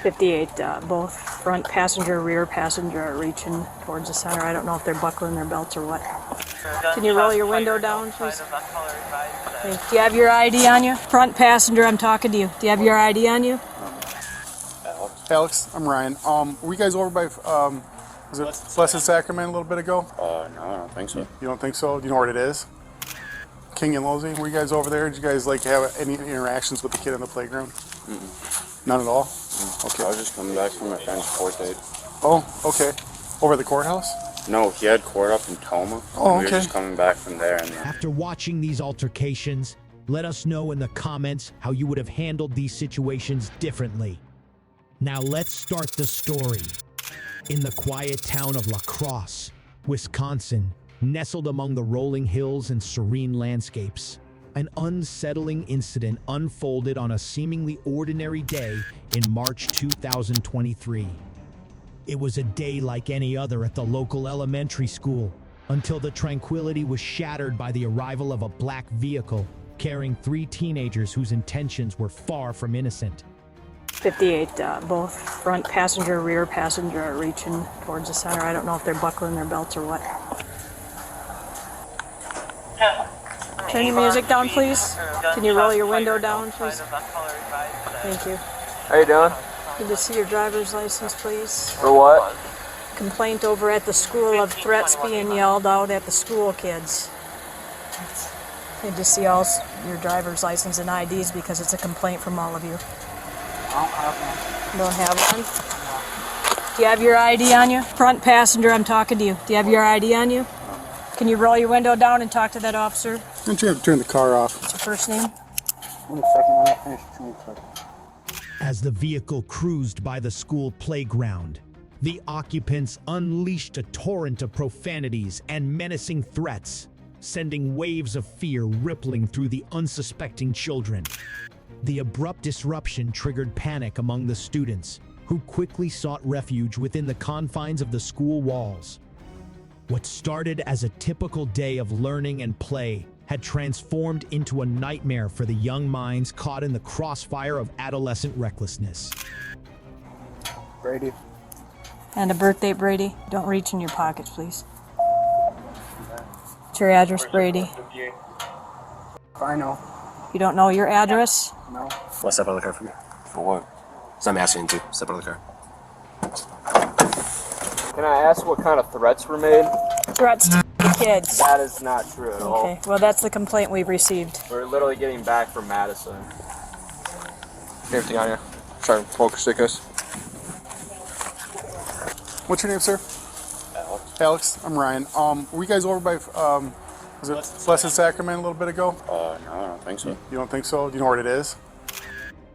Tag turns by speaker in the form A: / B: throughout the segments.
A: 58, both front passenger, rear passenger are reaching towards the center. I don't know if they're buckling their belts or what. Can you roll your window down, please? Okay. Do you have your ID on you? Front passenger, I'm talking to you. Do you have your ID on you?
B: Alex, I'm Ryan. Were you guys over by, was it Blessed Sacrament a little bit ago?
C: No, I don't think so.
B: You don't think so? Do you know where it is? King and Losey, were you guys over there? Did you guys like have any interactions with the kid on the playground? None at all?
C: Okay. I was just coming back from my friend's court date.
B: Oh, okay. Over at the courthouse?
C: No, he had court up in Toma.
B: Oh,
C: We were
B: okay.
C: just coming back from there. And then...
D: After watching these altercations, let us know in the comments how you would have handled these situations differently. Now let's start the story. In the quiet town of La Crosse, Wisconsin, nestled among the rolling hills and serene landscapes, an unsettling incident unfolded on a seemingly ordinary day in March 2023. It was a day like any other at the local elementary school, until the tranquility was shattered by the arrival of a black vehicle carrying 3 teenagers whose intentions were far from innocent.
A: 58, both front passenger, rear passenger are reaching towards the center. I don't know if they're buckling their belts or what. Turn your music down, please. Can you roll your window down, please? Thank you.
E: How you doing?
A: Need to see your driver's license, please.
E: For what?
A: Complaint over at the school of threats being yelled out at the school kids. Need to see all your driver's license and IDs because it's a complaint from all of you.
E: I don't have one.
A: Don't have one? Do you have your ID on you? Front passenger, I'm talking to you. Do you have your ID on you? Can you roll your window down and talk to that officer?
B: Don't you have to turn the car off?
A: What's your first name?
E: 1 second, I'm not finished. 2 seconds.
D: As the vehicle cruised by the school playground, the occupants unleashed a torrent of profanities and menacing threats, sending waves of fear rippling through the unsuspecting children. The abrupt disruption triggered panic among the students, who quickly sought refuge within the confines of the school walls. What started as a typical day of learning and play had transformed into a nightmare for the young minds caught in the crossfire of adolescent recklessness.
E: Brady.
A: And a birthday, Brady. Don't reach in your pockets, please. What's your address, Brady?
E: I know.
A: You don't know your address?
E: No.
F: Well, step out of the car for me.
C: For what?
F: So I'm asking you to step out of the car.
E: Can I ask what kind of threats were made?
A: Threats to the kids.
E: That is not true at all.
A: Okay, well that's the complaint we've received.
E: We're literally getting back from Madison.
G: Everything on you. Try to focus, stick us.
B: What's your name, sir?
C: Alex.
B: Alex, I'm Ryan. Were you guys over by, was it Blessed Sacrament a little bit ago?
C: No, I don't think so.
B: You don't think so? Do you know where it is?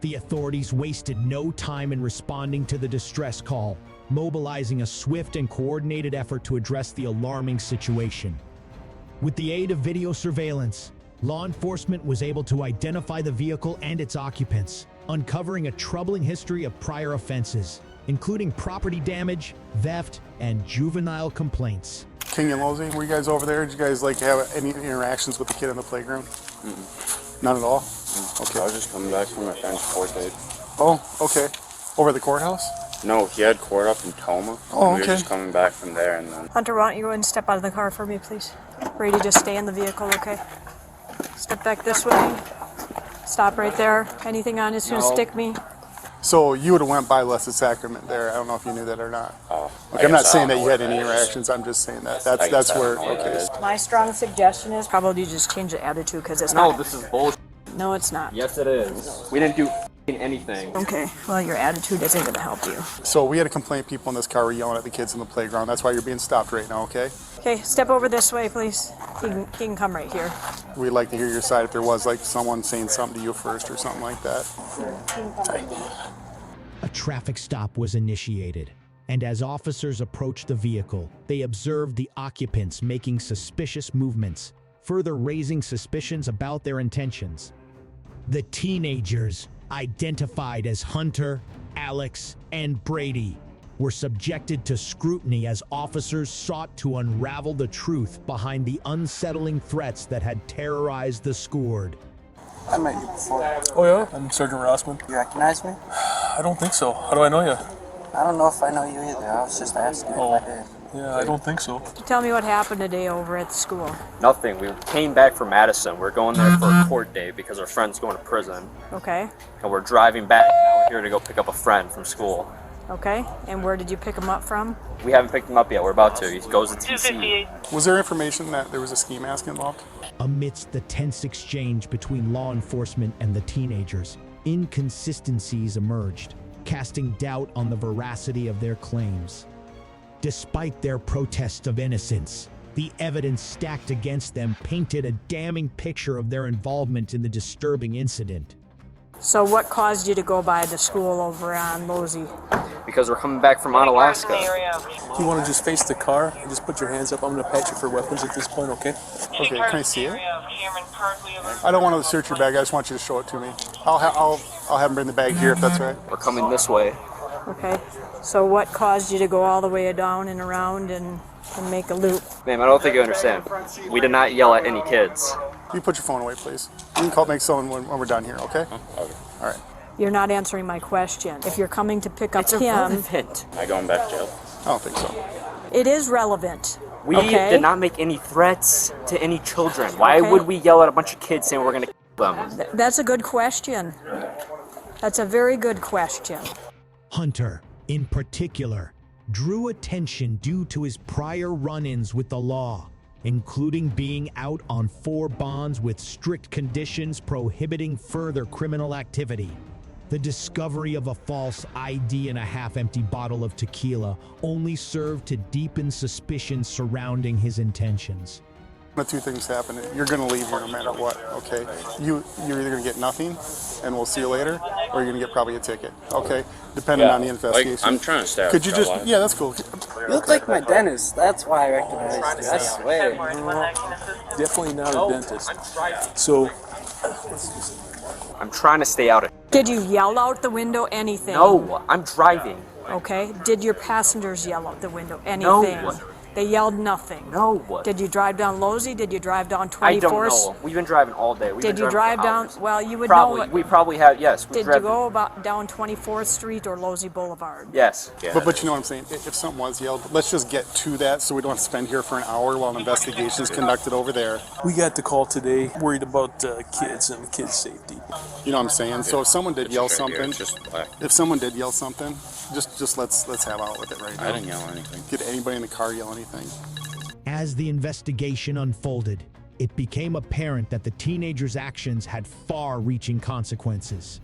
D: The authorities wasted no time in responding to the distress call, mobilizing a swift and coordinated effort to address the alarming situation. With the aid of video surveillance, law enforcement was able to identify the vehicle and its occupants, uncovering a troubling history of prior offenses, including property damage, theft, and juvenile complaints.
B: King and Losey, were you guys over there? Did you guys like have any interactions with the kid on the playground? None at all?
C: Okay. I was just coming back from my friend's court date.
B: Oh, okay. Over at the courthouse?
C: No, he had court up in Toma.
B: Oh,
C: We were
B: okay.
C: just coming back from there. And then...
A: Hunter, why don't you go ahead and step out of the car for me, please? Brady, just stay in the vehicle, okay? Step back this way. Stop right there. Anything on is gonna
E: No.
A: stick me.
B: So you would have went by Blessed Sacrament there. I don't know if you knew that or not.
C: I
B: I'm not
C: guess
B: saying
C: I
B: that
C: don't
B: you
C: know
B: had
C: where
B: any
C: that is.
B: interactions. I'm just saying that.
C: I
B: That's
C: guess I
B: where.
C: don't know where that
B: Okay.
C: is.
A: My strong suggestion is probably just change the attitude because it's
E: No,
A: not.
E: this is bullshit.
A: No, it's not.
E: Yes, it is. We didn't do anything.
A: Okay, well, your attitude isn't gonna help you.
B: So we had a complaint. People in this car were yelling at the kids in the playground. That's why you're being stopped right now. Okay.
A: Okay, step over this way, please. He can come right here.
B: We'd like to hear your side if there was like someone saying something to you first or something like that.
D: A traffic stop was initiated, and as officers approached the vehicle, they observed the occupants making suspicious movements, further raising suspicions about their intentions. The teenagers, identified as Hunter, Alex, and Brady, were subjected to scrutiny as officers sought to unravel the truth behind the unsettling threats that had terrorized the school.
G: I met you before. Oh yeah? I'm Sergeant Rossman.
E: You recognize me?
H: I don't think so. How do I know you?
I: I don't know if I know you either. I was just asking if I did.
H: Yeah, I don't think so.
A: Tell me what happened today over at the school.
E: Nothing. We came back from Madison. We're going there for a court date because our friend's going to prison.
A: Okay.
E: And we're driving back. Now we're here to go pick up a friend from school.
A: Okay. And where did you pick him up from?
E: We haven't picked him up yet. We're about to. He goes to TC.
B: Was there information that there was a ski mask involved?
D: Amidst the tense exchange between law enforcement and the teenagers, inconsistencies emerged, casting doubt on the veracity of their claims. Despite their protest of innocence, the evidence stacked against them painted a damning picture of their involvement in the disturbing incident.
A: So what caused you to go by the school over on Losey?
E: Because we're coming back from Alaska.
H: You want to just face the car and just put your hands up? I'm going to pat you for weapons at this point, okay?
B: Okay, can I see it? I don't want to search your bag. I just want you to show it to me. I'll have him bring the bag here if that's right.
E: We're coming this way.
A: Okay. So what caused you to go all the way down and around and make a loop?
E: Ma'am, I don't think you understand. We did not yell at any kids.
B: You put your phone away, please. You can make someone when we're done here, okay?
C: Okay.
B: All right.
A: You're not answering my question. If you're coming to pick up
E: It's
A: him,
E: irrelevant.
C: Am I going back to jail?
B: I don't think so.
A: it is relevant.
E: We
A: okay?
E: did not make any threats to any children. Why
A: Okay.
E: would we yell at a bunch of kids saying we're going to kill them?
A: That's a good question. That's a very good question.
D: Hunter, in particular, drew attention due to his prior run-ins with the law, including being out on 4 bonds with strict conditions prohibiting further criminal activity. The discovery of a false ID and a half-empty bottle of tequila only served to deepen suspicion surrounding his intentions.
B: The two things happen. You're going to leave here no matter what, okay? You're either going to get nothing, and we'll see you later, or you're going to get probably a ticket, okay? Depending on the investigation.
C: Like, I'm trying to stay out
B: Could you
C: of
B: just,
C: trouble.
B: yeah, that's cool.
I: You look like my dentist. That's why I recognized you. I swear.
H: Definitely not a dentist. So,
E: I'm trying to stay out of.
A: Did you yell out the window anything?
E: No, I'm driving.
A: Okay. Did your passengers yell out the window anything?
E: No.
A: They yelled nothing.
E: No.
A: Did you drive down Losey? Did you drive down 24th?
E: I don't know. We've been driving all day.
A: Did you drive down? Well, you would
E: probably,
A: know.
E: We probably have. Yes.
A: Did you go about down 24th Street or Losey Boulevard?
E: Yes.
C: Yeah,
B: But you know what I'm saying? If something was yelled, let's just get to that so we don't have to spend here for an hour while an investigation is conducted over there.
H: we got the call today, worried about kids and kids' safety.
B: You know what I'm saying? So if someone did yell
C: It's right here,
B: something,
C: it's just black.
B: if someone did yell something, just let's have out with it right now.
C: I didn't yell anything.
B: Did anybody in the car yell anything?
D: As the investigation unfolded, it became apparent that the teenagers' actions had far-reaching consequences.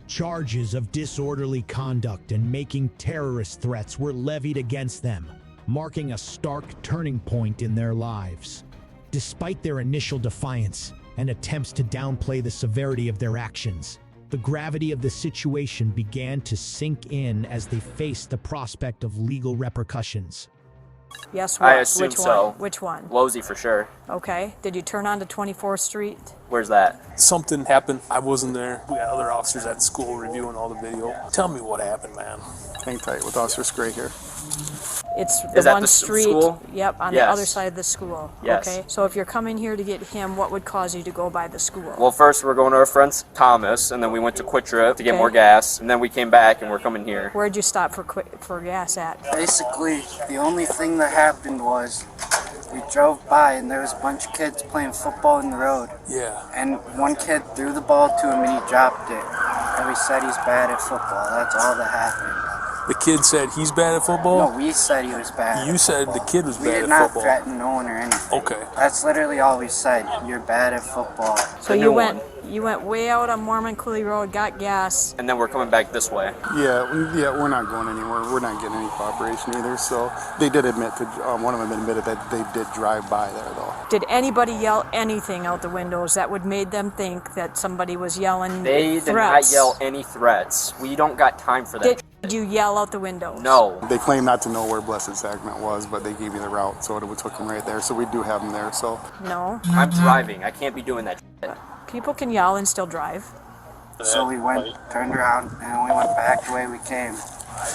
D: Charges of disorderly conduct and making terrorist threats were levied against them, marking a stark turning point in their lives. Despite their initial defiance and attempts to downplay the severity of their actions, the gravity of the situation began to sink in as they faced the prospect of legal repercussions.
A: Yes, what?
E: I assume
A: Which
E: so.
A: one? Which one?
E: Losey for sure.
A: Okay. Did you turn onto 24th Street?
E: Where's that?
H: Something happened. I wasn't there. We got other officers at school reviewing all the video. Tell me what happened, man.
B: Hang tight with Officer Scray here.
A: It's the
E: Is that
A: one
E: the
A: street.
E: school?
A: Yep, on the
E: Yes.
A: other side of the school.
E: Yes.
A: Okay. So if you're coming here to get him, what would cause you to go by the school?
E: Well, first we're going to our friend's Thomas, and then we went to Quick Trip to get
A: Okay.
E: more gas, and then we came back and we're coming here.
A: Where'd you stop for gas at?
I: Basically, the only thing that happened was we drove by and there was a bunch of kids playing football in the road.
H: Yeah.
I: And one kid threw the ball to him and he dropped it. And we said he's bad at football. That's all that happened.
H: The kid said he's bad at football?
I: No, we said he was bad.
H: You said the kid was
I: We
H: bad
I: did
H: at
I: not
H: football.
I: threaten no one or anything.
H: Okay.
I: That's literally all we said. You're bad at football.
A: So
E: The
A: you
E: new
A: went
E: one.
A: you went way out on Mormon Cooley Road, got gas.
E: And then we're coming back this way.
B: Yeah, we're not going anywhere. We're not getting any cooperation either. So they did admit to, one of them admitted that they did drive by there though.
A: Did anybody yell anything out the windows that would made them think that somebody was yelling
E: They
A: threats?
E: did not yell any threats. We don't got time for that.
A: Did you yell out the windows?
E: No.
B: They claim not to know where Blessed Sacrament was, but they gave you the route, so it took them right there. So we do have them there. So
A: No.
E: I'm driving. I can't be doing that shit.
A: People can yell and still drive.
I: So we went, turned around, and we went back the way we came.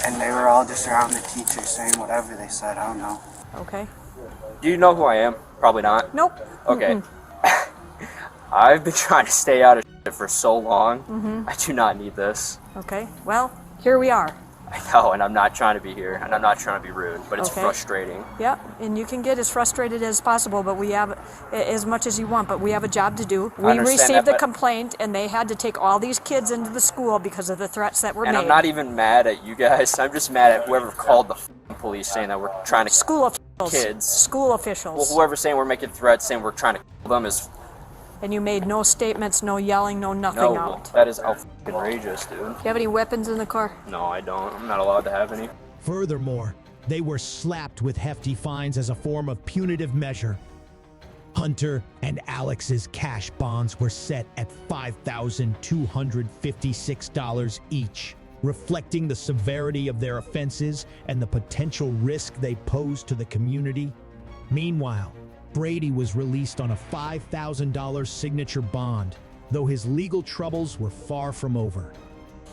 I: And they were all just around the teacher saying whatever they said. I don't know.
A: Okay.
E: Do you know who I am? Probably not.
A: Nope.
E: Okay. I've been trying to stay out of shit for so long. I do not need this.
A: Okay, well, here we are.
E: I know, and I'm not trying to be here, and I'm not trying to be rude, but it's
A: Okay.
E: frustrating.
A: Yeah, and you can get as frustrated as possible, but we have as much as you want, but we have a job to do. We
E: understand
A: received
E: that,
A: the
E: but-
A: complaint, and they had to take all these kids into the school because of the threats that were
E: And
A: made.
E: I'm not even mad at you guys. I'm just mad at whoever called the f***ing police saying that we're trying to
A: School officials.
E: kids.
A: School officials.
E: Well, whoever's saying we're making threats, saying we're trying to kill them is
A: And you made no statements, no yelling, no nothing
E: no.
A: out.
E: That is outrageous, dude.
A: Do you have any weapons in the car?
E: No, I don't. I'm not allowed to have any.
D: Furthermore, they were slapped with hefty fines as a form of punitive measure. Hunter and Alex's cash bonds were set at $5,256 each, reflecting the severity of their offenses and the potential risk they posed to the community. Meanwhile, Brady was released on a $5,000 signature bond, though his legal troubles were far from over.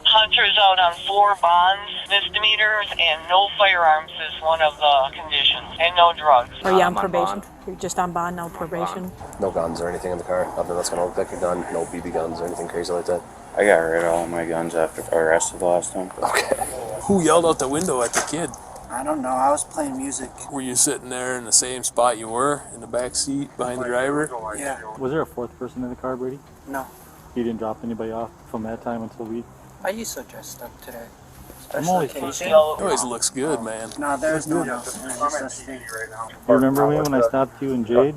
J: Hunter's out on 4 bonds, misdemeanors, and no firearms is one of the conditions, and no drugs.
A: Are you on
E: I'm on
A: probation?
E: bond.
A: You're just on bond, no probation?
F: No guns or anything in the car. Nothing that's gonna look like a gun. No BB guns or anything crazy like that.
C: I got rid of all my guns after I arrested the last time.
F: Okay.
H: Who yelled out the window at the kid?
I: I don't know. I was playing music.
H: Were you sitting there in the same spot you were, in the back seat behind the driver?
I: Yeah.
K: Was there a 4th person in the car, Brady?
I: No.
K: You didn't drop anybody off from that time until we...
I: I used to dress up today.
K: I'm always
I: Especially
H: It always looks good, man.
I: No, there's no one else. There's just us three.
K: You remember me when I stopped you and Jade?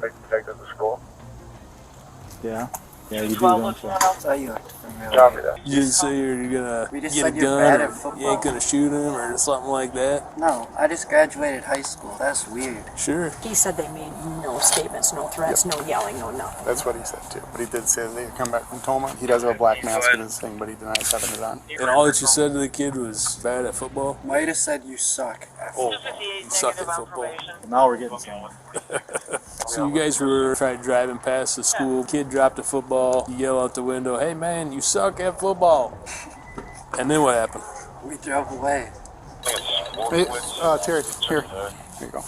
K: Yeah. Yeah, you do, don't you?
I: So you looked familiar.
H: You didn't say you're gonna
I: We just
H: get a
I: said you're bad
H: gun
I: at
H: or
I: football.
H: you ain't gonna shoot him or something like that.
I: No, I just graduated high school. That's weird.
H: Sure.
A: He said they made no statements, no threats, no yelling, no nothing.
B: That's what he said too. But he did say that they had come back from Toma. He does have a black mask in his thing, but he denies having it on.
H: And all that you said to the kid was bad at football?
I: Might have said you suck.
H: Oh, you suck at football.
K: Now we're getting somewhere.
H: So you guys were driving past the school, kid dropped a football, you yell out the window, hey man, you suck at football. And then what happened?
I: We drove away.
B: Hey, Terry, here. Here you go.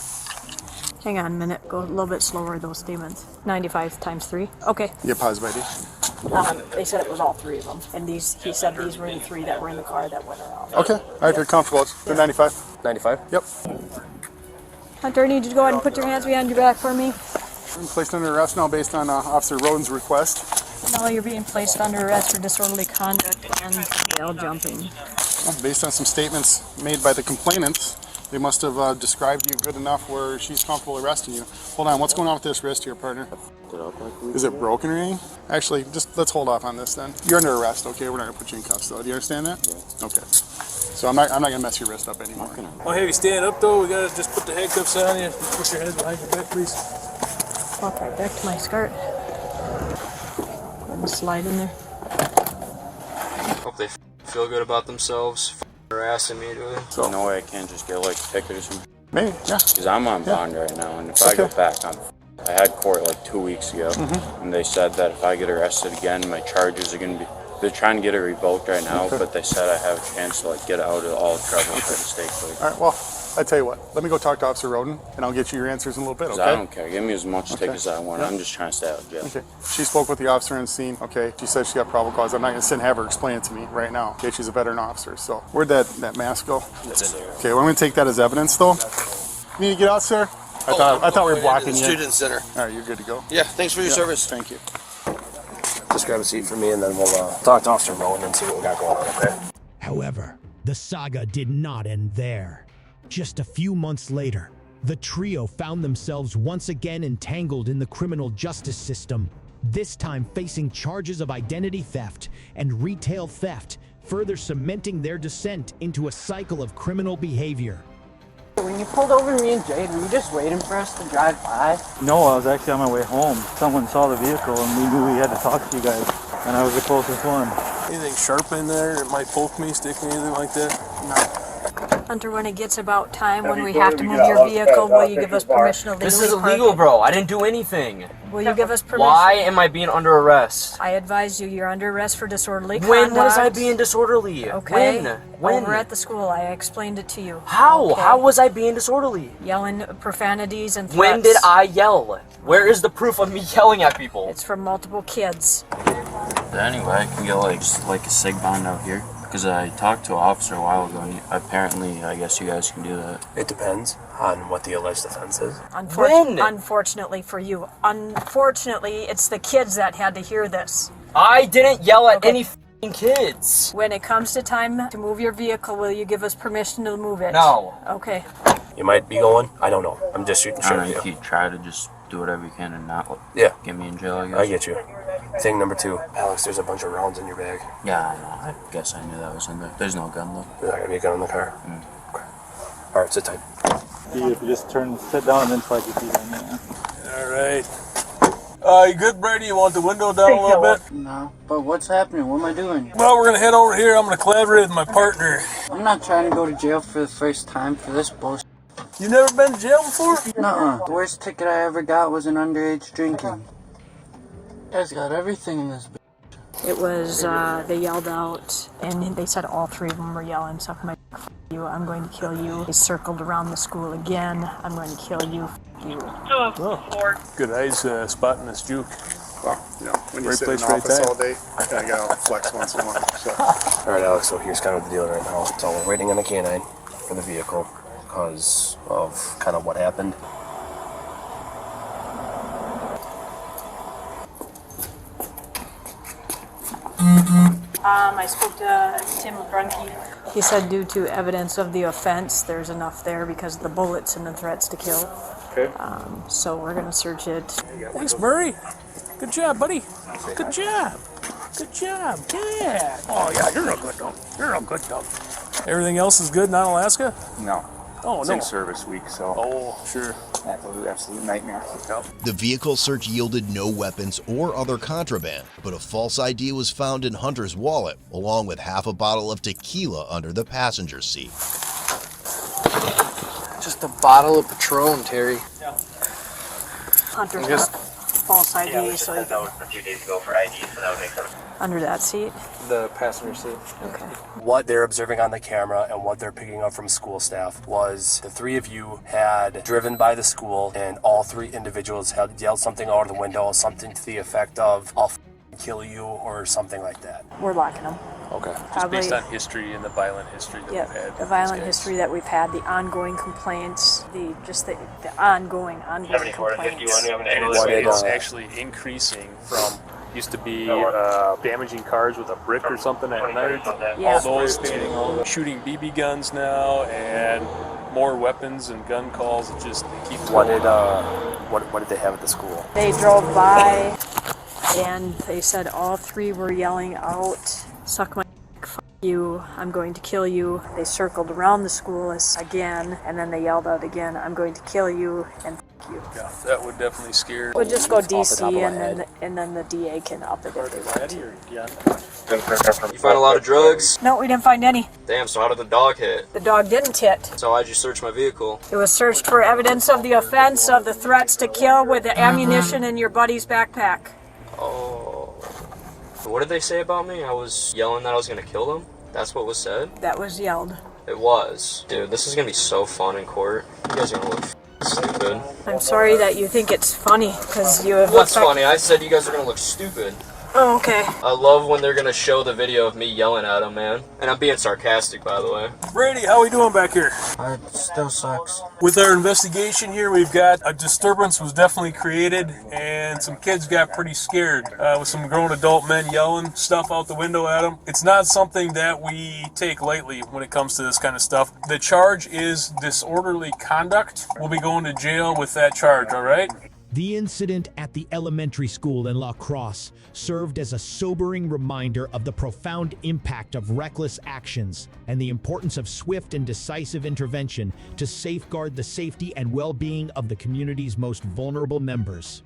A: Hang on a minute. Go a little bit slower, those statements. 95 times 3. Okay.
B: You get positive ID?
A: They said it was all 3 of them. And he said these were the 3 that were in the car that went around.
B: Okay. All right, they're comfortable. They're 95?
F: 95?
B: Yep.
A: Hunter, I need you to go ahead and put your hands behind your back for me.
B: I'm placed under arrest now based on Officer Roden's request.
A: No, you're being placed under arrest for disorderly conduct and bail jumping.
B: Based on some statements made by the complainants, they must have described you good enough where she's comfortable arresting you. Hold on, what's going on with this wrist here, partner? Is it broken or anything? Actually, just let's hold off on this then. You're under arrest, okay? We're not gonna put you in cuffs though. Do you understand that? Yeah. Okay. So I'm not gonna mess your wrist up anymore.
H: Oh, hey, you stand up though. We gotta just put the handcuffs on you. Put your head behind your back, please.
A: Walk right back to my skirt. Let me slide in there.
G: Hope they feel good about themselves, harassing me, dude.
C: So no way I can't just get like a ticket or something.
B: Maybe, yeah.
C: Because I'm on bond right now, and if I go back, I had court like 2 weeks ago, and they said that if I get arrested again, my charges are gonna be. They're trying to get it revoked right now, but they said I have a chance to like get out of all trouble for the state court.
B: All right, well, I tell you what. Let me go talk to Officer Roden, and I'll get you your answers in a little bit,
C: 'Cause
B: okay?
C: I don't care. Give me as much tickets as I want.
B: Yeah.
C: I'm just trying to stay out of jail.
B: Okay. She spoke with the officer on scene. Okay. She said she got probable cause. I'm not gonna sit and have her explain it to me right now. Okay. She's a veteran officer. So where'd that mask go?
C: It's in there.
B: Okay. Well, I'm gonna take that as evidence, though. You need to get out, sir. I thought we were blocking you.
G: Student Center.
B: All right. You're good to go.
G: Yeah, thanks for your service.
B: Thank you.
F: Just grab a seat for me and then we'll talk to Officer Rowan and see what we got going on, okay?
D: However, the saga did not end there. Just a few months later, the trio found themselves once again entangled in the criminal justice system, this time facing charges of identity theft and retail theft, further cementing their descent into a cycle of criminal behavior.
I: When you pulled over me and Jade, were you just waiting for us to drive by?
K: No, I was actually on my way home. Someone saw the vehicle and we knew we had to talk to you guys. And I was the closest one.
H: Anything sharp in there that might poke me, stick me, anything like that?
A: Hunter, when it gets about time when we have to move your vehicle, will you give us permission to legally
E: This is
A: park
E: illegal,
A: it?
E: bro. I didn't do anything.
A: Will you give us permission?
E: Why am I being under arrest?
A: I advise you, you're under arrest for disorderly conduct.
E: When was I being disorderly?
A: Okay.
E: When?
A: Over at the school, I explained it to you.
E: How?
A: Okay.
E: How was I being disorderly?
A: Yelling profanities and threats.
E: When did I yell? Where is the proof of me yelling at people?
A: It's from multiple kids.
C: Anyway, I can get like a sig bond out here. Because I talked to an officer a while ago, and apparently, I guess you guys can do that.
F: It depends on what the alleged offense is.
A: Unfortunately for you. Unfortunately, it's the kids that had to hear this.
E: I didn't yell at any f***ing kids.
A: When it comes to time to move your vehicle, will you give us permission to move it?
E: No.
A: Okay.
F: You might be going. I don't know. I'm just shooting shit
C: I
F: with
C: don't know,
F: you.
C: you try to just do whatever you can and not get me in jail, I guess.
F: I get you. Thing number 2. Alex, there's a bunch of rounds in your bag.
C: Yeah, I know. I guess I knew that was in there. There's no gun, though.
F: There's not going to be a gun in the car? Okay. All right, sit tight.
K: If you just sit down and then slide your feet in. Yeah.
H: All right. You good, Brady? You want the window down a little bit?
I: No, but what's happening? What am I doing?
H: Well, we're going to head over here. I'm going to collaborate with my partner.
I: I'm not trying to go to jail for the first time for this bullshit.
H: You never been to jail before?
I: Nuh-uh. The worst ticket I ever got was an underage drinking. You guys got everything in this bitch.
A: It was, they yelled out, and they said all 3 of them were yelling, suck my f*** you, I'm going to kill you. They circled around the school again, I'm going to kill you, f*** you.
H: Oh, good eyes spotting this juke.
B: Well, you know, when you
H: Right
B: sit in
H: place,
B: an
H: right
B: office
H: time.
B: all day, I kind of got to flex once in a while. So.
F: All right, Alex, so here's kind of the deal right now. So we're waiting on a canine for the vehicle because of kind of what happened.
A: I spoke to Tim Grunke. He said due to evidence of the offense, there's enough there because of the bullets and the threats to kill.
H: Okay.
A: So we're going to search it.
H: Thanks, Murray. Good job, buddy. Good job. Good job. Yeah. Oh, yeah, you're a good dog. You're a good dog. Everything else is good, not Alaska?
L: No.
H: Oh,
L: It's
H: no.
L: in service week, so.
H: Oh, sure.
L: Absolute nightmare.
H: Yep.
M: The vehicle search yielded no weapons or other contraband, but a false ID was found in Hunter's wallet, along with half a bottle of tequila under the passenger seat.
G: Just a bottle of Patron, Terry.
A: Hunter's
G: Just-
A: got false ID, so he can,
L: a few days ago for ID, so that would make sense.
A: under that seat.
G: The passenger seat.
A: Okay.
F: What they're observing on the camera and what they're picking up from school staff was the 3 of you had driven by the school and all 3 individuals had yelled something out of the window, something to the effect of, I'll kill you or something like that.
A: We're locking them.
H: Okay. Just
A: Probably-
H: based on history and the violent history that
A: Yep,
H: we've had.
A: the
H: with
A: violent
H: these guys.
A: history that we've had, the ongoing complaints, the ongoing complaints.
H: And it's actually increasing from used to be damaging cars with a brick or something at night.
A: Yeah.
H: All those things, shooting BB guns now, and more weapons and gun calls. It just keeps
F: What
H: going.
F: did they have at the school?
A: They drove by and they said all 3 were yelling out, suck my f*** you, I'm going to kill you. They circled around the school again, and then they yelled out again, I'm going to kill you and f*** you.
H: Yeah, that would definitely scare.
A: We'll just go
F: Off the top
A: DC
F: of my
A: and then the DA can up it if they want to.
E: You find a lot of drugs?
A: No, we didn't find any.
E: Damn, so how did the dog hit?
A: The dog didn't hit.
E: So why'd you search my vehicle?
A: It was searched for evidence of the offense of the threats to kill with the ammunition in your buddy's backpack.
E: Oh. What did they say about me? I was yelling that I was gonna kill them? That's what was said?
A: That was yelled.
E: It was. Dude, this is gonna be so fun in court. You guys are gonna look stupid.
A: I'm sorry that you think it's funny, because you have
E: What's
A: looked
E: funny? I said you guys are gonna look stupid.
A: Oh, okay.
E: I love when they're gonna show the video of me yelling at them, man. And I'm being sarcastic, by the way.
H: Brady, how we doing back here?
I: It still sucks.
H: With our investigation here, we've got a disturbance was definitely created, and some kids got pretty scared with some grown adult men yelling stuff out the window at them. It's not something that we take lightly when it comes to this kind of stuff. The charge is disorderly conduct. We'll be going to jail with that charge, all right?
D: The incident at the elementary school in La Crosse served as a sobering reminder of the profound impact of reckless actions and the importance of swift and decisive intervention to safeguard the safety and well-being of the community's most vulnerable members.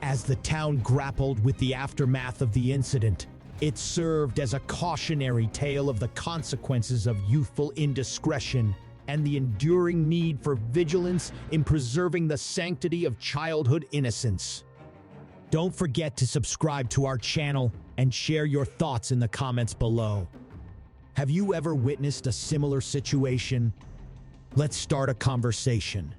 D: As the town grappled with the aftermath of the incident, it served as a cautionary tale of the consequences of youthful indiscretion and the enduring need for vigilance in preserving the sanctity of childhood innocence. Don't forget to subscribe to our channel and share your thoughts in the comments below. Have you ever witnessed a similar situation? Let's start a conversation.